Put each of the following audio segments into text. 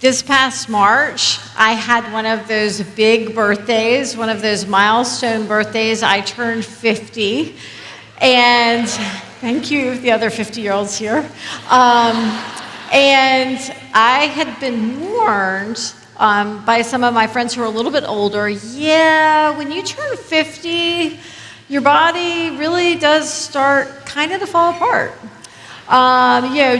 This past March, I had one of those big birthdays, one of those milestone birthdays. I turned 50, and thank you, the other 50-year-olds here. And I had been warned by some of my friends who are a little bit older, when you turn 50, your body really does start kind of to fall apart.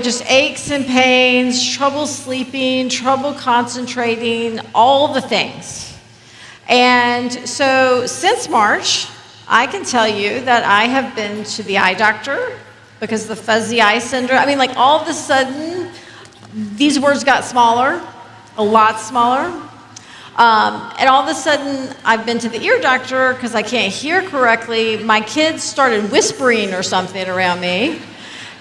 Just aches and pains, trouble sleeping, trouble concentrating, all the things. And so since March, I can tell you that I have been to the eye doctor because the fuzzy eye syndrome, all of a sudden, these words got smaller, a lot smaller. And all of a sudden, I've been to the ear doctor because I can't hear correctly. My kids started whispering or something around me.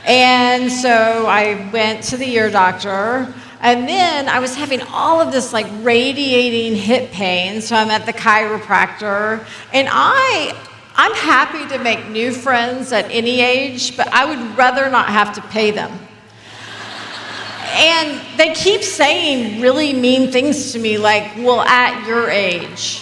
And so I went to the ear doctor. And then I was having all of this radiating hip pain. So I'm at the chiropractor. And I'm happy to make new friends at any age, but I would rather not have to pay them. And they keep saying really mean things to me at your age.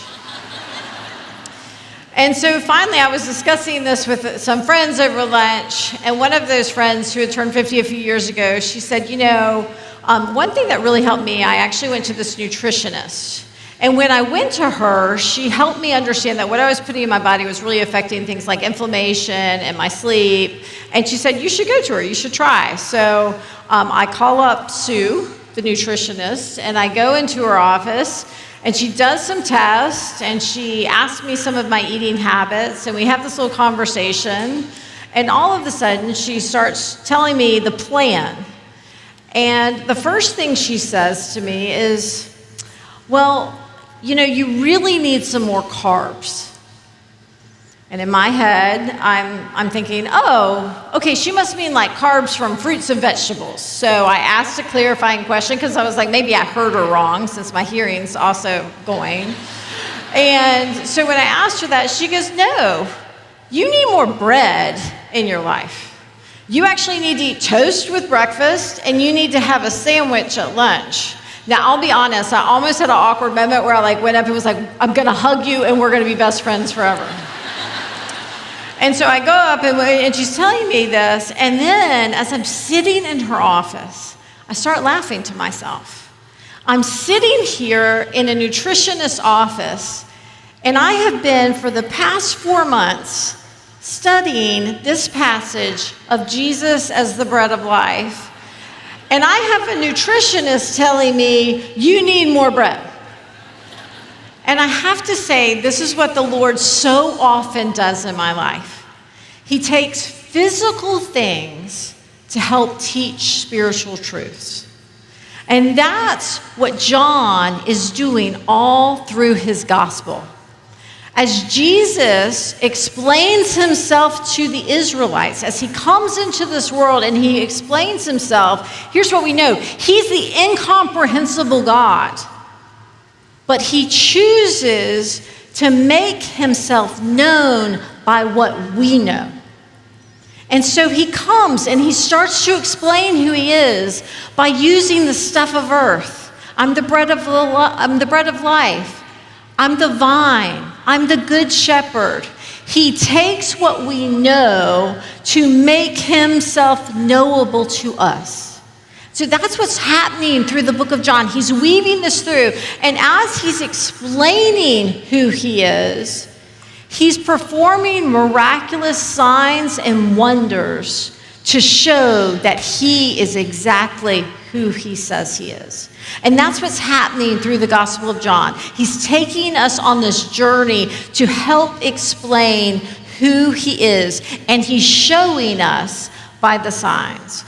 And so finally I was discussing this with some friends over lunch, and one of those friends who had turned 50 a few years ago, she said, one thing that really helped me, I actually went to this nutritionist. And when I went to her, she helped me understand that what I was putting in my body was really affecting things like inflammation and my sleep. And she said, you should go to her, you should try. So I call up Sue, the nutritionist, and I go into her office, and she does some tests, and she asks me some of my eating habits, and we have this little conversation. And all of a sudden, she starts telling me the plan. And the first thing she says to me is, you really need some more carbs. And in my head, I'm thinking, oh, okay, she must mean carbs from fruits and vegetables. So I asked a clarifying question because I was maybe I heard her wrong since my hearing's also going. And so when I asked her that, she goes, no, you need more bread in your life. You actually need to eat toast with breakfast, and you need to have a sandwich at lunch. Now, I'll be honest, I almost had an awkward moment where I went up and was I'm gonna hug you and we're gonna be best friends forever. And so I go up and she's telling me this, and then as I'm sitting in her office, I start laughing to myself. I'm sitting here in a nutritionist's office, and I have been for the past 4 months studying this passage of Jesus as the bread of life. And I have a nutritionist telling me, you need more bread. And I have to say, this is what the Lord so often does in my life. He takes physical things to help teach spiritual truths. And that's what John is doing all through his gospel. As Jesus explains himself to the Israelites, as he comes into this world and he explains himself, here's what we know. He's the incomprehensible God, but he chooses to make himself known by what we know. And so he comes and he starts to explain who he is by using the stuff of earth. I'm the bread of life. I'm the vine. I'm the good shepherd. He takes what we know to make himself knowable to us. So that's what's happening through the book of John. He's weaving this through. And as he's explaining who he is, he's performing miraculous signs and wonders to show that he is exactly who he says he is. And that's what's happening through the Gospel of John. He's taking us on this journey to help explain who he is, and he's showing us by the signs.